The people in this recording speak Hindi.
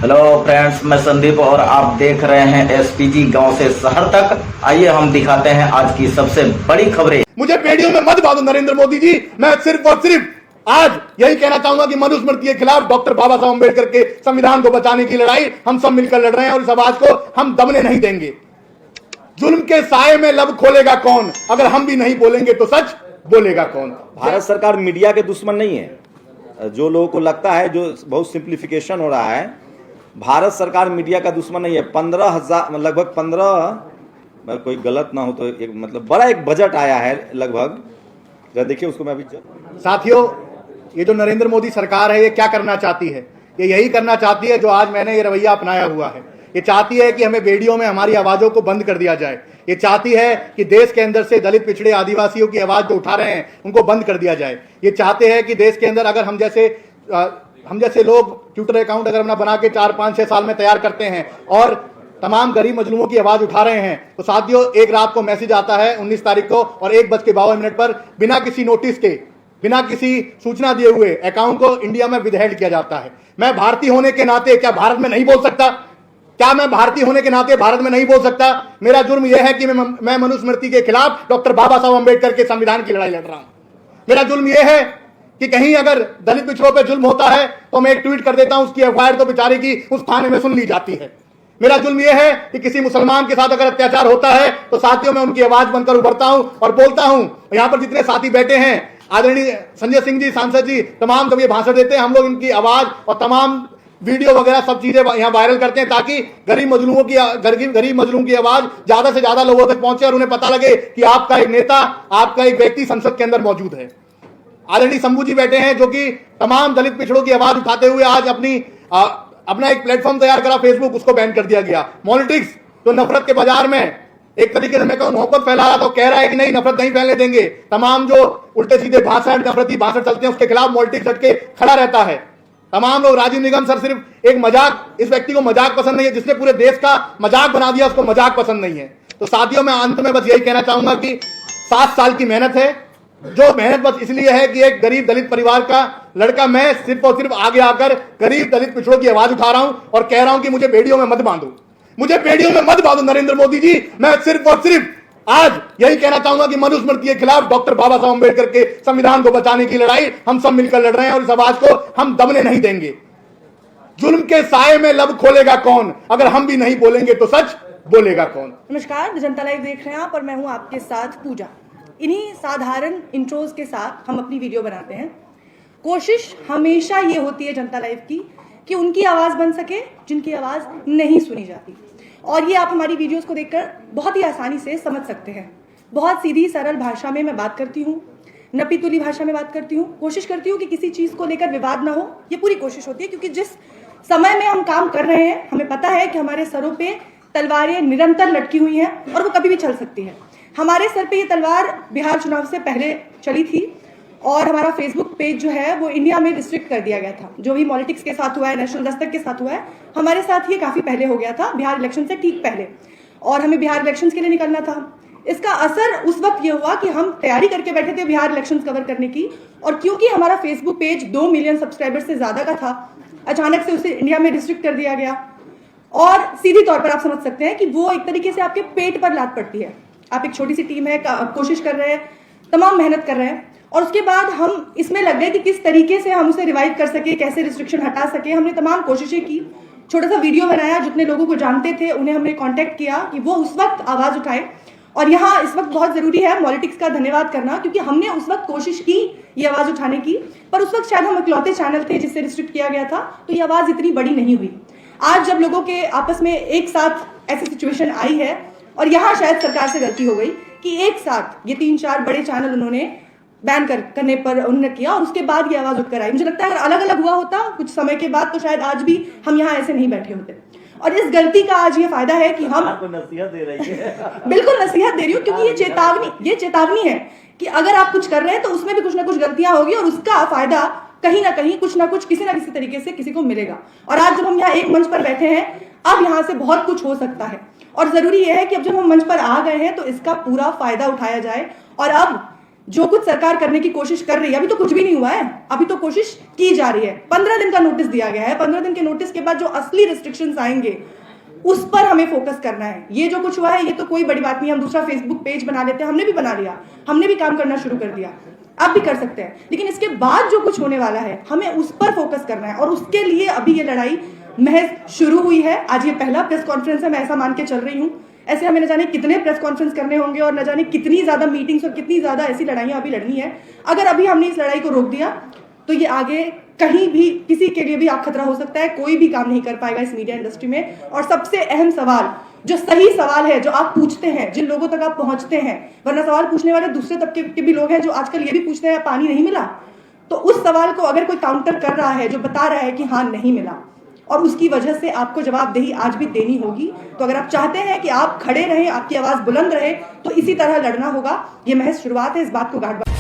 हेलो फ्रेंड्स, मैं संदीप और आप देख रहे हैं एसपीजी गांव से शहर तक। आइए हम दिखाते हैं आज की सबसे बड़ी खबरें। मुझे पेड़ियों में मत बांधो नरेंद्र मोदी जी। मैं सिर्फ और सिर्फ आज यही कहना चाहूंगा कि मनुस्मृति के खिलाफ डॉक्टर बाबा साहब अम्बेडकर के संविधान को बचाने की लड़ाई हम सब मिलकर लड़ रहे हैं और इस आवाज को हम दबने नहीं देंगे। जुल्म के साए में लब खोलेगा कौन? अगर हम भी नहीं बोलेंगे तो सच बोलेगा कौन? भारत सरकार मीडिया के दुश्मन नहीं है। जो लोगों को लगता है, जो बहुत सिंप्लीफिकेशन हो रहा है, भारत सरकार मीडिया का दुश्मन नहीं है। 15,000 लगभग 15, कोई गलत ना हो तो एक मतलब बड़ा एक बजट आया है लगभग, जरा देखिए उसको। मैं अभी साथियों, ये जो नरेंद्र मोदी सरकार है ये क्या करना चाहती है? ये यही करना चाहती है जो आज मैंने ये रवैया अपनाया हुआ है। ये चाहती है कि हमें बेड़ियों में हमारी आवाजों को बंद कर दिया जाए। ये चाहती है कि देश के अंदर से दलित, पिछड़े, आदिवासियों की आवाज जो उठा रहे हैं उनको बंद कर दिया जाए। ये चाहते हैं कि देश के अंदर अगर हम जैसे लोग ट्विटर अकाउंट अगर अपना बना के 4, 5, 6 साल में तैयार करते हैं और तमाम गरीब मजलूमों की आवाज उठा रहे हैं, तो साथियों एक रात को मैसेज आता है 19 तारीख को और 1:52 पर बिना किसी नोटिस के, बिना किसी सूचना दिए हुए अकाउंट को इंडिया में विदहेल्ड किया जाता है। मैं भारतीय होने के नाते क्या भारत में नहीं बोल सकता? क्या मैं भारतीय होने के नाते भारत में नहीं बोल सकता? मेरा जुर्म यह है कि मैं मनुस्मृति के खिलाफ डॉक्टर बाबा साहब अम्बेडकर के संविधान की लड़ाई लड़ रहा हूं। मेरा जुर्म यह है कि कहीं अगर दलित पिछड़ों पे जुल्म होता है तो मैं एक ट्वीट कर देता हूं, उसकी एफआईआर तो बेचारे की उस थाने में सुन ली जाती है। मेरा जुल्म यह है कि किसी मुसलमान के साथ अगर अत्याचार होता है तो साथियों में उनकी आवाज बनकर उभरता हूं और बोलता हूं। यहां पर जितने साथी बैठे हैं, आदरणीय संजय सिंह जी, सांसद जी, तमाम जब ये भाषण देते हैं हम लोग इनकी आवाज और तमाम वीडियो वगैरह सब चीजें यहाँ वायरल करते हैं ताकि गरीब मजलूम की आवाज ज्यादा से ज्यादा लोगों तक पहुंचे और उन्हें पता लगे कि आपका एक नेता, आपका एक व्यक्ति संसद के अंदर मौजूद है। आदरणीय शंभू जी बैठे हैं जो कि तमाम दलित पिछड़ों की आवाज उठाते हुए आज अपना एक प्लेटफॉर्म तैयार करा, फेसबुक, उसको बैन कर दिया गया। पॉलिटिक्स तो नफरत के बाजार में एक तरीके से मैं कहूं मोहब्बत फैला रहा तो कह रहा है कि नहीं, नफरत नहीं फैलने देंगे। तमाम जो उल्टे सीधे भाषण, नफरती भाषण चलते हैं उसके खिलाफ पॉलिटिक्स डट के खड़ा रहता है। तमाम लोग, राजीव निगम सर सिर्फ एक मजाक, इस व्यक्ति को मजाक पसंद नहीं है, जिसने पूरे देश का मजाक बना दिया उसको मजाक पसंद नहीं है। तो साथियों मैं अंत में बस यही कहना चाहूंगा कि 7 साल की मेहनत है, जो मेहनत बस इसलिए है कि एक गरीब दलित परिवार का लड़का मैं सिर्फ और सिर्फ आगे आकर गरीब दलित पिछड़ों की आवाज उठा रहा हूं और कह रहा हूं कि मुझे बेड़ियों में मत बांधो। मुझे बेड़ियों में मत बांधो नरेंद्र मोदी जी। मैं सिर्फ और सिर्फ आज यही कहना चाहूंगा कि मनुस्मृति के खिलाफ डॉक्टर बाबा साहब अम्बेडकर के संविधान को बचाने की लड़ाई हम सब मिलकर लड़ रहे हैं और इस आवाज को हम दबने नहीं देंगे। जुल्म के साए में लब खोलेगा कौन? अगर हम भी नहीं बोलेंगे तो सच बोलेगा कौन? नमस्कार, जनता लाइव देख रहे हैं आप और मैं हूं आपके साथ पूजा। इन्हीं साधारण इंट्रोज के साथ हम अपनी वीडियो बनाते हैं। कोशिश हमेशा ये होती है जनता लाइव की कि उनकी आवाज बन सके जिनकी आवाज नहीं सुनी जाती, और ये आप हमारी वीडियोस को देखकर बहुत ही आसानी से समझ सकते हैं। बहुत सीधी सरल भाषा में मैं बात करती हूँ, नपी तुली भाषा में बात करती हूँ। कोशिश करती हूँ कि किसी चीज़ को लेकर विवाद ना हो, ये पूरी कोशिश होती है, क्योंकि जिस समय में हम काम कर रहे हैं हमें पता है कि हमारे सरों पे तलवारें निरंतर लटकी हुई हैं और वो कभी भी चल सकती है। हमारे सर पे ये तलवार बिहार चुनाव से पहले चली थी और हमारा फेसबुक पेज जो है वो इंडिया में रिस्ट्रिक्ट कर दिया गया था। जो भी पॉलिटिक्स के साथ हुआ है, नेशनल दस्तक के साथ हुआ है, हमारे साथ ये काफ़ी पहले हो गया था, बिहार इलेक्शन से ठीक पहले, और हमें बिहार इलेक्शंस के लिए निकलना था। इसका असर उस वक्त ये हुआ कि हम तैयारी करके बैठे थे बिहार इलेक्शंस कवर करने की, और क्योंकि हमारा फेसबुक पेज 2 मिलियन सब्सक्राइबर से ज़्यादा का था, अचानक से उसे इंडिया में रिस्ट्रिक्ट कर दिया गया। और सीधी तौर पर आप समझ सकते हैं कि वो एक तरीके से आपके पेट पर लात पड़ती है। आप एक छोटी सी टीम है, कोशिश कर रहे हैं, तमाम मेहनत कर रहे हैं, और उसके बाद हम इसमें लग गए कि किस तरीके से हम उसे रिवाइव कर सके, कैसे रिस्ट्रिक्शन हटा सके। हमने तमाम कोशिशें की, छोटा सा वीडियो बनाया, जितने लोगों को जानते थे उन्हें हमने कांटेक्ट किया कि वो उस वक्त आवाज़ उठाए। और यहाँ इस वक्त बहुत ज़रूरी है पॉलिटिक्स का धन्यवाद करना, क्योंकि हमने उस वक्त कोशिश की ये आवाज़ उठाने की, पर उस वक्त शायद हम इकलौते चैनल थे जिससे रिस्ट्रिक्ट किया गया था, तो ये आवाज़ इतनी बड़ी नहीं हुई। आज जब लोगों के आपस में एक साथ ऐसी सिचुएशन आई है, और यहाँ शायद सरकार से गलती हो गई कि एक साथ ये 3-4 बड़े चैनल उन्होंने बैन करने पर उन्होंने किया, और उसके बाद ये आवाज़ उठकर आई। मुझे लगता है अगर अलग अलग हुआ होता कुछ समय के बाद तो शायद आज भी हम यहाँ ऐसे नहीं बैठे होते। और इस गलती का आज ये फायदा है कि हम नसीहत दे रही है। बिल्कुल नसीहत दे रही हूँ, क्योंकि ये चेतावनी है कि अगर आप कुछ कर रहे हैं तो उसमें भी कुछ ना कुछ गलतियां होगी और उसका फायदा कहीं ना कहीं कुछ ना कुछ किसी ना किसी तरीके से किसी को मिलेगा। और आज जब हम यहाँ एक मंच पर बैठे हैं, अब यहाँ से बहुत कुछ हो सकता है, और जरूरी यह है कि अब जब हम मंच पर आ गए हैं तो इसका पूरा फायदा उठाया जाए। और अब जो कुछ सरकार करने की कोशिश कर रही है, अभी तो कुछ भी नहीं हुआ है, अभी तो कोशिश की जा रही है। 15 दिन का नोटिस दिया गया है। 15 दिन के नोटिस के बाद जो असली रिस्ट्रिक्शंस आएंगे उस पर हमें फोकस करना है। ये जो कुछ हुआ है ये तो कोई बड़ी बात नहीं, हम दूसरा फेसबुक पेज बना लेते हैं, हमने भी बना लिया, हमने भी काम करना शुरू कर दिया, आप भी कर सकते हैं। लेकिन इसके बाद जो कुछ होने वाला है हमें उस पर फोकस करना है, और उसके लिए अभी ये लड़ाई महज शुरू हुई है। आज ये पहला प्रेस कॉन्फ्रेंस है, मैं ऐसा मान के चल रही हूँ। ऐसे हमें न जाने कितने प्रेस कॉन्फ्रेंस करने होंगे और न जाने कितनी ज्यादा मीटिंग्स और कितनी ज्यादा ऐसी लड़ाइयां अभी लड़नी है। अगर अभी हमने इस लड़ाई को रोक दिया तो ये आगे कहीं भी किसी के लिए भी आप खतरा हो सकता है, कोई भी काम नहीं कर पाएगा इस मीडिया इंडस्ट्री में। और सबसे अहम सवाल, जो सही सवाल है, जो आप पूछते हैं, जिन लोगों तक आप पहुंचते हैं, वरना सवाल पूछने वाले दूसरे तबके के भी लोग हैं जो आजकल ये भी पूछते हैं पानी नहीं मिला, तो उस सवाल को अगर कोई काउंटर कर रहा है, जो बता रहा है कि हाँ नहीं मिला, और उसकी वजह से आपको जवाबदेही आज भी देनी होगी। तो अगर आप चाहते हैं कि आप खड़े रहें, आपकी आवाज बुलंद रहे, तो इसी तरह लड़ना होगा। ये महज शुरुआत है, इस बात को गांठ